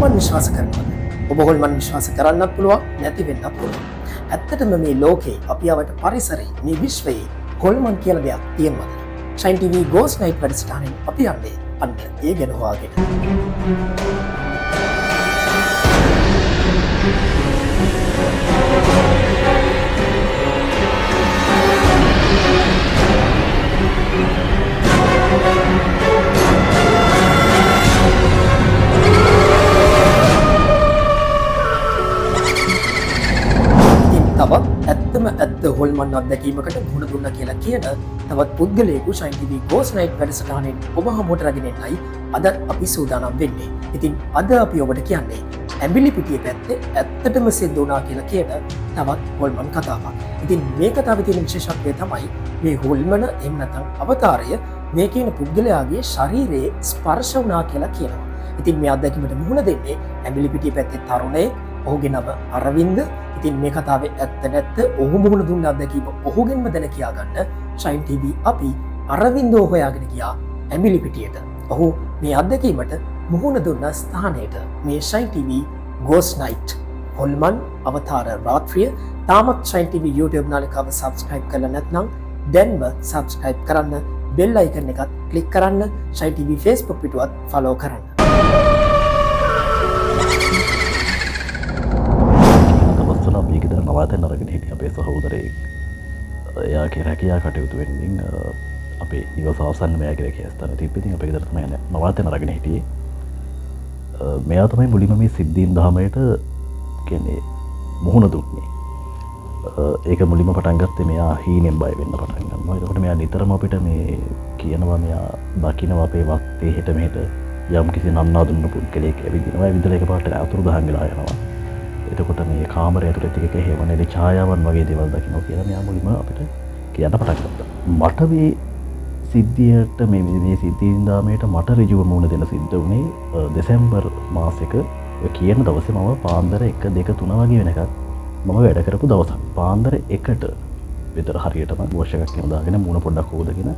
හොල්මන් විශ්වාස කරනවද? ඔබ හොල්මන් විශ්වාස කරන්නත් පුළුවන් නැති වෙන්නත් පුළුවන්. ඇත්තටම මේ ලෝකේ අපි අවට පරිසරේ මේ විශ්වයේ හොල්මන් කියලා දෙයක් තියෙනවද? ෂයින් TV Ghost Night වැඩසටහනින් අපි යන්නේ අන්න ඒ ගැන හොයාගෙන. තවත් ඇත්තම ඇත්ත හොල්මන් අත්දැකීමකට මුහුණ දුන්නා කියලා කියන තවත් පුද්ගලයෙකු ෂයින් TV Ghost Night වැඩසටහනෙන් ඔබ හමුවට රැගෙන එන්නයි අද අපි සූදානම් වෙන්නේ. ඉතින් අද අපි ඔබට කියන්නේ ඇඹිලිපිටිය පැත්තේ ඇත්තටම සිද්ධ වුණා කියලා කියන තවත් හොල්මන් කතාවක්. ඉතින් මේ කතාවේ තියෙන විශේෂත්වය තමයි මේ හොල්මන එහෙම නැත්නම් අවතාරය මේ කියන පුද්ගලයාගේ ශරීරයේ ස්පර්ශ වුණා කියලා කියනවා. ඉතින් මේ අත්දැකීමට මුහුණ දෙන්නේ ඇඹිලිපිටිය පැත්තේ තරුණයෙක්. ඔහුගේ නම අරවින්ද. ඉතින් මේ කතාවේ ඇත්ත නැත්ත ඔහු මුහුණ දුන්න අත්දැකීම ඔහුගෙන්ම දැන කියා ගන්න ෂයින් TV අපි අරවින්දව හොයාගෙන ගියා ඇඹිලිපිටියට. ඔහු මේ අත්දැකීමට මුහුණ දුන්න ස්ථානයට මේ ෂයින් TV Ghost Night හොල්මන් අවතාර රාත්‍රිය තාමත් ෂයින් TV YouTube නාලිකාව subscribe කරලා නැත්නම් දැන්ම subscribe කරන්න, bell icon එකත් click කරන්න, ෂයින් TV Facebook පිටුවත් follow කරන්න. මේකද නවාතැන් අරගෙන හිටිය අපේ සහෝදරයෙක්. එයාගේ රැකියා කටයුතු වෙන්නින් අපේ නිවස අවසන්න මෙයා කියලා කියස්ථාන තිබ්බේ. අපේ ගෙදර තමයි නවාතැන් අරගෙන හිටියේ. මෙයා තමයි මුලින්ම මේ සිද්ධීන් දහමයට කියන්නේ මුහුණ දුන්නේ. ඒක මුලින්ම පටන් ගත්තේ මෙයා හීනෙන් බය වෙන්න පටන් ගන්නවා. එතකොට මෙයා නිතරම අපිට මේ කියනවා මෙයා දකින්නවා අපේ වත්තේ හෙට මෙහෙට යම් කිසි නන්නා දුන්න පුද්ගලයෙක් ඇවිදිනවා. ඇවිදලා එකපාරට අතුරුදහන් වෙලා යනවා. එතකොට මේ කාමරය ඇතුළේ ටික හේවනේදී ඡායාවන් වගේ දේවල් දකින්න කියලා මෙයා මුලින්ම අපිට කියන්න පටන් ගත්තා. මට මේ සිද්ධියට මේ සිද්ධීන් දාමයට මට ඍජුව මුණ දෙන සිද්ධ වුණේ දෙසැම්බර් මාසෙක කියන දවසේ මම පාන්දර 1 2 3 වගේ වෙනකන් මම වැඩ කරපු දවසක්. පාන්දර 1ට විතර හරියටම වොෂ් එකක් එහෙම දාගෙන මුණ පොඩ්ඩක් හොදගෙන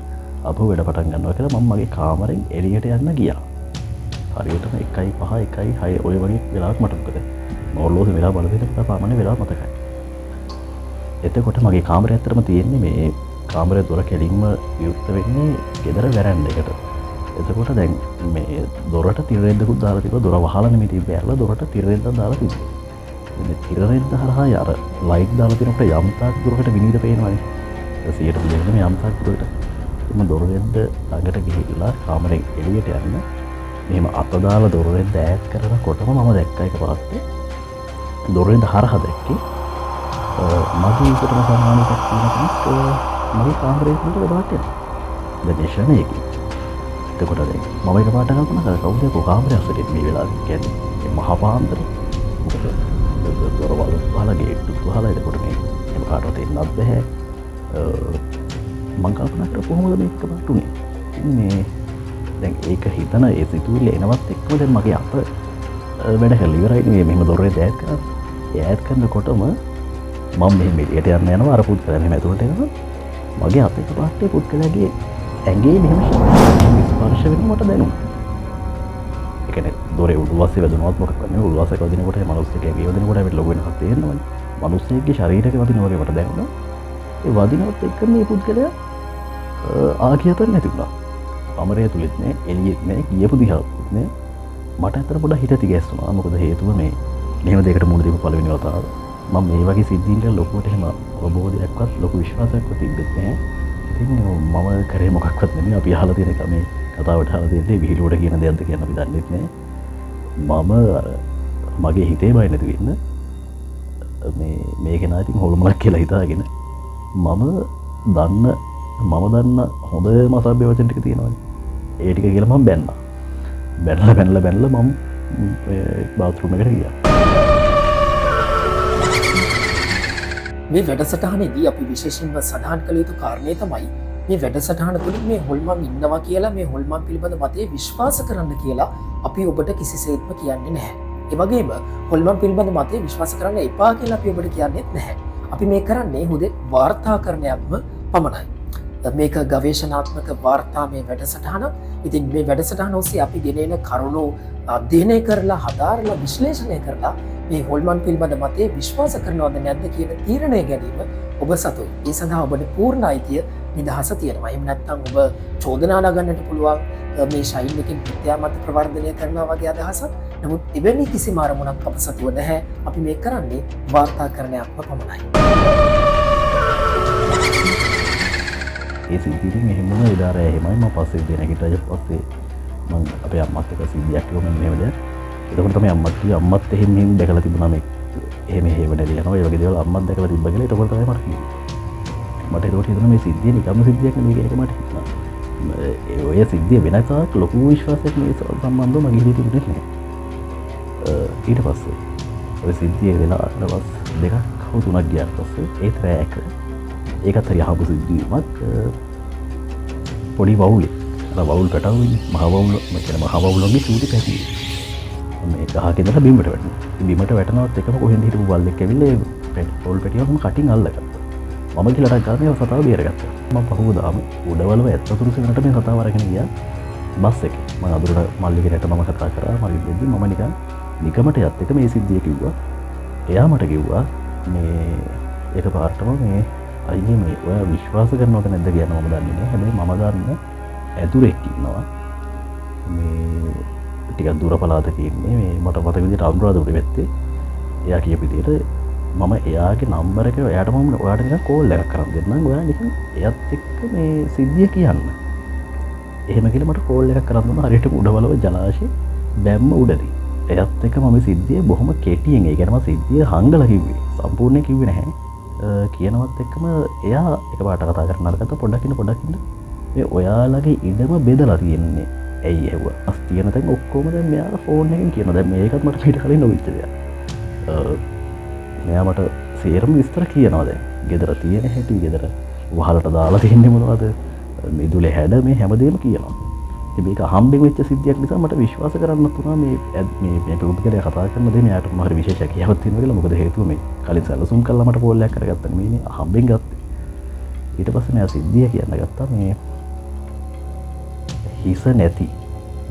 අපව වැඩ පටන් ගන්නවා කියලා මම මගේ කාමරෙන් එළියට යන්න ගියා. හරියටම 1:05 1:06 ඔය වගේ වෙලාවක් මට මොකද ඔල්ලෝස වෙලා බලපිට පාමණ වෙලා මතකයි. එතකොට මගේ කාමරය ඇත්තටම තියෙන්නේ මේ කාමරය දොර කෙලින්ම විවෘත වෙන්නේ ගෙදර වැරැන්ඩ එකට. එතකොට දැන් මේ දොරට තිරරෙද්දකුත් දාලා තිබ්බා. දොර වහලා නෙමෙයි තිබ්බේ. ඇරලා දොරට තිරරෙද්දක් දාලා තිබ්බා. මේ තිරරෙද්ද හරහා අර ලයිට් දාලා තියෙනකොට යම් තාක් දුරකට විනිවිද පේනවනේ. 100% මේ යම් තාක් දුරකට. මම දොරෙද්ද ළඟට ගිහිල්ලා කාමරෙන් එළියට යන්න මෙහෙම අත දාලා දොරෙද්ද ඈත් කරනකොටම මම දැක්කා එකපාරට දොරෙන්ද හරහා දැක්කේ මගේ ඉස්සරහම සම්මානයක් තියෙන කෙනෙක් මගේ කාමරේ තුලට ගොඩාක් යනවා. දැන් ඒ ෂණයේදී එතකොට දැන් මම එකපාරට කල්පනා කරා කවුද කාමරේ අස්සට මේ වෙලාවේ කියන්නේ මහා පාන්දර මොකද දොරවල් වහලා ගේට්ටු වහලා එතකොට මේ එහෙම කාටවත් එන්නත් බෑ. මම කල්පනා කරා කොහොමද මේක එකපාරට උනේ. මේ දැන් ඒක හිතන ඒ සිතුවිලි එනවත් එක්කම දැන් මගේ අත වැඩ කරලා ඉවරයි. මෙහෙම දොරේ ඈත් කරා. ඈත් කරනකොටම මම මෙහෙම එළියට යන්න යනවා. අර පුද්ගලයා මෙහෙම ඇතුළට එනවා. මගේ අත එකපාරට පුද්ගලයාගේ ඇඟේ මෙහෙම ස්පර්ශ වෙන මට දැනුණා. ඒ කියන්නේ දොරේ උඩුවස්සේ වැදුනවත් මොකක්ද නෙවෙයි. උඩුවස්සේ වදිනකොට ඒ මිනිස්සුගේ ඇඟේ වදිනකොට අපිට ලොකු වෙනසක් තේරෙනවනේ. මිනිස්සෙක්ගේ ශරීරයක වදින වගේ මට දැනුණා. ඒ වදිනවත් එක්ක මේ පුද්ගලයා ආගියතක් නැති වුණා. කාමරය ඇතුළෙත් නෑ, එළියෙත් නෑ, ගියපු දිහාවත් නෑ. මට ඇත්තට පොඩ්ඩක් හිත තිගැස්සුණා. මොකද හේතුව මේ මෙහෙම දෙයකට මුහුණ දීපු පළවෙනි වතාව. මම මේ වගේ සිද්ධීන්ට ලොකුවට එහෙම අවබෝධයක්වත් ලොකු විශ්වාසයක්වත් තිබෙන්නේ නැහැ. ඉතින් මම කරේ මොකක්වත් නෙමෙයි. අපි අහලා තියෙන එක මේ කතාවට අහලා තියෙන්නේ විහිළුවට කියන දෙයක්ද කියන අපි දන්නේ නැහැ. මම මගේ හිතේ බය නැති වෙන්න මේ කෙනා ඉතින් හොල්මනක් කියලා හිතාගෙන මම දන්න හොඳම අසභ්‍ය වචන ටික තියෙනවානේ. ඒ ටික කියලා මම බැන්නා. බැනලා මම බාත්රූම් එකට ගියා. මේ වැඩසටහනේදී අපි විශේෂයෙන්ම සඳහන් කළ යුතු කාරණේ තමයි මේ වැඩසටහන තුළින් මේ හොල්මන් ඉන්නවා කියලා මේ හොල්මන් පිළිබඳ මතය විශ්වාස කරන්න කියලා අපි ඔබට කිසිසේත්ම කියන්නේ නැහැ. ඒ වගේම හොල්මන් පිළිබඳ මතය විශ්වාස කරන්න එපා කියලා අපි ඔබට කියන්නේත් නැහැ. අපි මේ කරන්නේ හුදෙක් වාර්තාකරණයක්ම පමණයි. මේක ගවේෂණාත්මක වාර්තාමය වැඩසටහනක්. ඉතින් මේ වැඩසටහන ඔස්සේ අපි ගෙනෙන කරුණු අධ්‍යයනය කරලා හදාරලා විශ්ලේෂණය කරලා මේ හොල්මන් පිළිබඳ මතය විශ්වාස කරනවද නැද්ද කියන තීරණය ගැනීම ඔබ සතුයි. ඒ සඳහා ඔබට පූර්ණ අයිතිය නිදහස තියෙනවා. එහෙම නැත්නම් ඔබ චෝදනා නගන්නට පුළුවන් මේ ශෛලි එකෙන් විද්‍යාමත් ප්‍රවර්ධනය කරනවා වගේ අදහසක්. නමුත් එවැනි කිසිම අරමුණක් අප සතුව නැහැ. අපි මේ කරන්නේ වාර්තාකරණයක්ම පමණයි. ඒ සිද්ධියෙන් එහෙමම එදාර එහෙමයි මම පස්සේ දෙනකට පස්සේ මම අපේ අම්මත් එක්ක සිද්ධියක් කිව්වා මෙන්න මේක. එතකොට තමයි අම්මත් කිව්වේ අම්මත් එහෙම දැකලා තිබුණා මේ එහෙම හේවණලිය යනවා. ඒ වගේ දේවල් අම්මත් දැකලා තිබ්බා කියලා. එතකොට තමයි මට කිව්වේ. මට ඒකට හිතුණා මේ සිද්ධිය නිකම්ම සිද්ධියක් නෙමෙයි කියලා මට හිතුණා. ඔය සිද්ධිය වෙනසක් ලොකු විශ්වාසයක් මේ සම්බන්ධව මගේ හිතේ තිබුණේ නැහැ. ඊට පස්සේ ඔය සිද්ධිය වෙලා දවස් දෙකක් හවු තුනක් ගියාට පස්සේ ඒත් රැයක ඒකත් හරි අහපු සිද්ධියක් පොඩි වවුලේ අර වවුල් පැටවුනේ මහ වවුල මචං මහ වවුලගේ චූටි පැටි මේ ගහක ඉඳලා බිමට වැටුණා. බිමට වැටෙනවත් එකම කොහෙන්ද හිටපු බල්ලෙක් ඇවිල්ලා ඒ වවුල් පැටියම කටින් අල්ලගත්තා. මම කියලා ගානේ සතාව බේරගත්තා. මම පහුවදාම උඩවලව ඇත්තතුරු සෙනට මේ සතාව අරගෙන ගියා බස් එකේ. මම අඳුරට මල්ලිගෙට මම කතා කරා. මල්ලි දෙද්දි මම නිකමට යත් එක මේ සිද්ධිය කිව්වා. එයා මට කිව්වා මේ එක පාර්ටම මේ අයියේ මේ ඔයා විශ්වාස කරනවද නැද්ද කියන මම දන්නේ නැහැ. හැබැයි මම දන්න ඇතුරෙක් ඉන්නවා. මේ ටිකක් දුර පළාතක ඉන්නේ. මේ මට මතක විදිහට අනුරාධපුර වෙත්තේ. එයා කියපු විදිහට මම එයාගේ නම්බර එක එයාට මම ඔයාට නිකන් කෝල් එකක් කරන් දෙන්නම්. ඔයා නිකන් එයත් එක්ක මේ සිද්ධිය කියන්න. එහෙම කියලා මට කෝල් එකක් කරන් දුන්නා. හරියට උඩවලව ජලාශේ බැම්ම උඩදී. එයත් එක්ක මම සිද්ධිය බොහොම කෙටියෙන් ඒ කියන්නේ මම සිද්ධිය හංගලා කිව්වේ. සම්පූර්ණයෙන් කිව්වේ නැහැ. කියනවත් එක්කම එයා එකපාරට කතා කරන්න අරගත්ත පොඩ්ඩක් ඉන්න මේ ඔයාලගේ ඉඩම බෙදලා තියෙන්නේ ඇයි ඇහුවා අස් තියෙන තැන් ඔක්කොම දැන් මෙයා ෆෝන් එකෙන් කියනවා දැන් මේකත් මට ඊට කලින් නොවිච්ච දෙයක් මෙයා මට සේරම විස්තර කියනවා දැන් ගෙදර තියෙන හැටි ගෙදර වහලට දාලා තියන්නේ මොනවද මිදුලේ හැඩ මේ හැමදේම කියනවා ඉතින් මේක හම්බෙන් වෙච්ච සිද්ධියක් නිසා මට විශ්වාස කරන්න තුනා මේ පුදුකලේ කතා කරන දේ මෙයාට මොන හරි විශේෂයක් කියවත් තියෙනවා කියලා මොකද හේතුව මේ කලින් සැලසුම් කළා මට කෝල් එකක් කරගත්තා මේ හම්බෙන් ගත්තේ ඊට පස්සේ මෙයා සිද්ධිය කියන්න ගත්තා මේ හිස නැති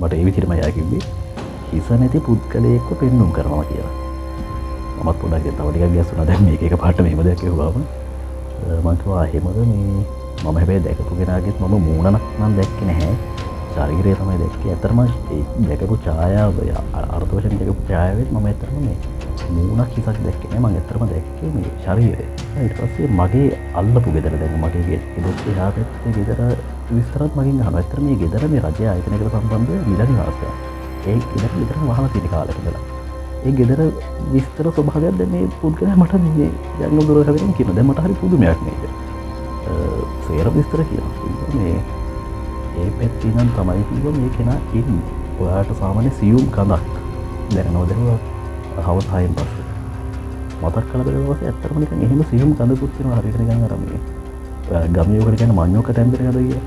මට ඒ විදිහටම එයා කිව්වේ හිස නැති පුද්ගලයෙක්ව පෙන්නුම් කරනවා කියලා මමත් පොඩ්ඩක් තව ටිකක් ගැස්සුණා දැන් මේක එකපාරට මෙහෙම දෙයක් කිව්වම මම කිව්වා එහෙමද මේ මම හැබැයි දැකපු කෙනාගෙත් මම මූණක් නම් දැක්කේ නැහැ ශරීරය තමයි දැක්කේ ඇත්තටම ඒ දැකපු ඡායාව අර්ථ වශයෙන් දැකපු ඡායාවෙත් මම ඇත්තටම මේ මූණක් හිසක් දැක්කේ නෑ මම ඇත්තටම දැක්කේ මේ ශරීරය ඊට පස්සේ මගේ අල්ලපු ගෙදර දැන් මගේ ගෙදර එහා පැත්තේ ගෙදර විස්තරත් මගෙන් අහනවා ඇත්තට මේ ගෙදර මේ රජය ආයතනයකට සම්බන්ධ මිලනි වාසය ඒ ගෙදර වහලා තියෙන කාලෙක ඉඳලා ඒ ගෙදර විස්තර ස්වභාවයක් දැන් මේ පුද්ගලයා මට මේ ජංගම දුරකථනයෙන් කියනවා දැන් මට හරි පුදුමයක් මේක සේර විස්තර කියනවා මේ ඒ පැත්තේ නම් තමයි කිව්වා මේ කෙනා ඉන්නේ ඔයාට සාමාන්‍ය සියුම් කඳක් දැනනවද හවස් 6න් පස්සේ මතක් කරලා බලුවා ඇත්තටම නිකන් එහෙම සියුම් කඳකුත් තියෙනවා හරියට නිකන් අර මේ ගමේ උකට කියන මඤ්ඤොක්ක තැන්දර ගද කියලා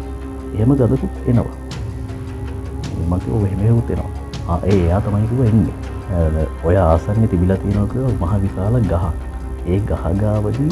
එහෙම ගදකුත් එනවා මම කිව්වා එහෙම හේවුත් එනවා එයා තමයි කිව්වා එන්නේ ඔය ආසන්නේ තිබිලා තියෙනවා කියලා මහ විශාල ගහ ඒ ගහ ගාවදී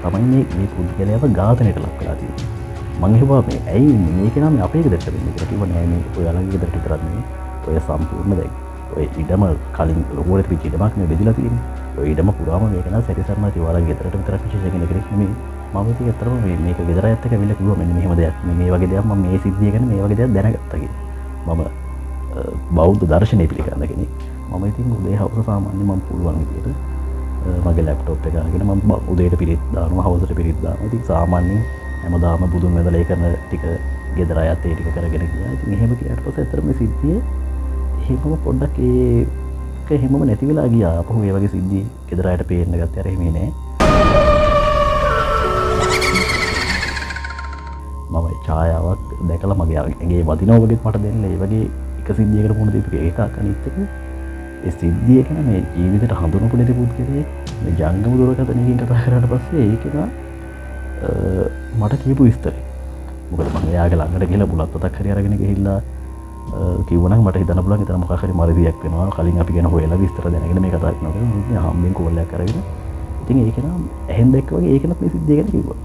තමයි මේ පුද්ගලයාව ඝාතනයට ලක් කරලා තියෙන්නේ මං හිතුවා මේ ඇයි මේක නම් අපේ ගෙදරට වෙන්නේ කියලා කිව්වා නෑ මේ ඔයාලගේ ගෙදරට විතරක් නෙමෙයි ඔය සම්පූර්ණ දැන් ඔය ඉඩම කලින් ලොකුවට පිට ඉඩමක් නේ බෙදලා තියෙන්නේ ඔය ඉඩම පුරාම මේක නම් සැරිසරනවා ඔයාලගේ ගෙදරට විතරක් විශේෂයෙන් කෙනෙක් නෙමෙයි මම ඉතින් අතරම මේක ගෙදර ඇත්ත කැවිලා කිව්වා මෙන්න මෙහෙම දෙයක් මේ වගේ දෙයක් මම මේ සිද්ධිය ගැන මේ වගේ දෙයක් දැනගත්තා කියලා මම බෞද්ධ දර්ශනය පිළිගන්න කෙනෙක් මම ඉතින් උදේ හවස සාමාන්‍ය මම පුළුවන් විදියට මගේ ලැප්ටොප් එක අරගෙන මම උදේට පිරිත් දානවා හවසට පිරිත් දානවා ඉතින් සාමාන්‍යයෙන් හැමදාම බුදුන් වැඳලා ඒ කරන ටික ගෙදර අයත් ඒ ටික කරගෙන ගියා ඉතින් එහෙම කියාට පස්සේ අතරම මේ සිද්ධිය එහෙමම පොඩ්ඩක් ඒක එහෙමම නැති වෙලා ගියා අපහු මේ වගේ සිද්ධි ගෙදර අයට පේන්න ගත්තේ අර එහෙම නෑ මම ඡායාවක් දැකලා මගේ ඇඟේ වදිනවා වගේ මට දැනෙන ඒ වගේ එක සිද්ධියකට මුහුණ දීපු එකක් අනිත් එක ඒ සිද්ධිය කියන මේ ජීවිතේට හඳුනපු දෙයක් පුද්ගලයෙක් මේ ජංගම දුරකථනයකින් කතා කරාට පස්සේ ඒක මට කියපු විස්තරේ මොකද මම එයාගේ ළඟට ගිහලා බුලත් පතක් හරි අරගෙන ගිහිල්ලා කිව්වනම් මට හිතන්න පුළුවන් හිතන මොකක් හරි මරදියක් වෙනවා කලින් අපි ගැන හොයලා විස්තර දැනගෙන මේ කතා කරනවා මම හම්බෙන් කෝල් එකක් අරගෙන ඉතින් ඒක නම් ඇහෙන් දැක්ක වගේ ඒක නම් මේ සිද්ධිය ගැන කිව්වා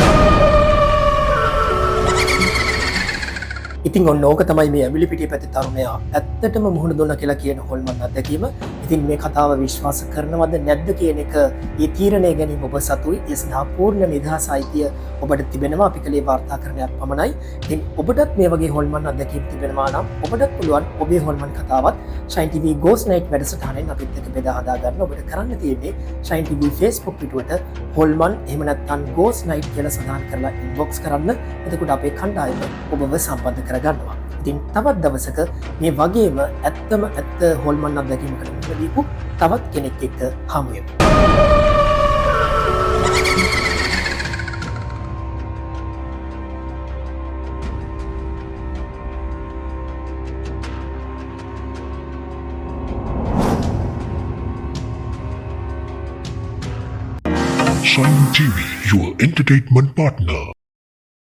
ඉතින් ඔන්න ඕක තමයි මේ ඇවිලි පිටිය පැති තරුණයා ඇත්තටම මුහුණ දුන්න කියලා කියන හොල්මන් අත්දැකීම. ඉතින් මේ කතාව විශ්වාස කරනවද නැද්ද කියන එක ඒ තීරණය ගැනීම ඔබ සතුයි. ඒ සඳහා පූර්ණ නිදහස් අයිතිය ඔබට තිබෙනවා. අපි කලේ වාර්තාකරණයක් පමණයි. ඉතින් ඔබටත් මේ වගේ හොල්මන් අත්දැකීම් තිබෙනවා නම් ඔබටත් පුළුවන් ඔබේ හොල්මන් කතාවත් Shine TV Ghost Night වැඩසටහනෙන් අපිත් එක්ක බෙදා හදා ගන්න. ඔබට කරන්න තියෙන්නේ Shine TV Facebook පිටුවට හොල්මන් එහෙම නැත්නම් Ghost Night කියලා සඳහන් කරලා inbox කරන්න. එතකොට අපේ කණ්ඩායම ඔබව සම්බන්ධ කරගන්නවා. ඉතින් තවත් දවසක මේ වගේම ඇත්තම ඇත්ත හොල්මන් අත්දැකීමකට මුහුණ දීපු තවත් කෙනෙක් එක්ක හමු වෙමු. Shine TV, your entertainment partner.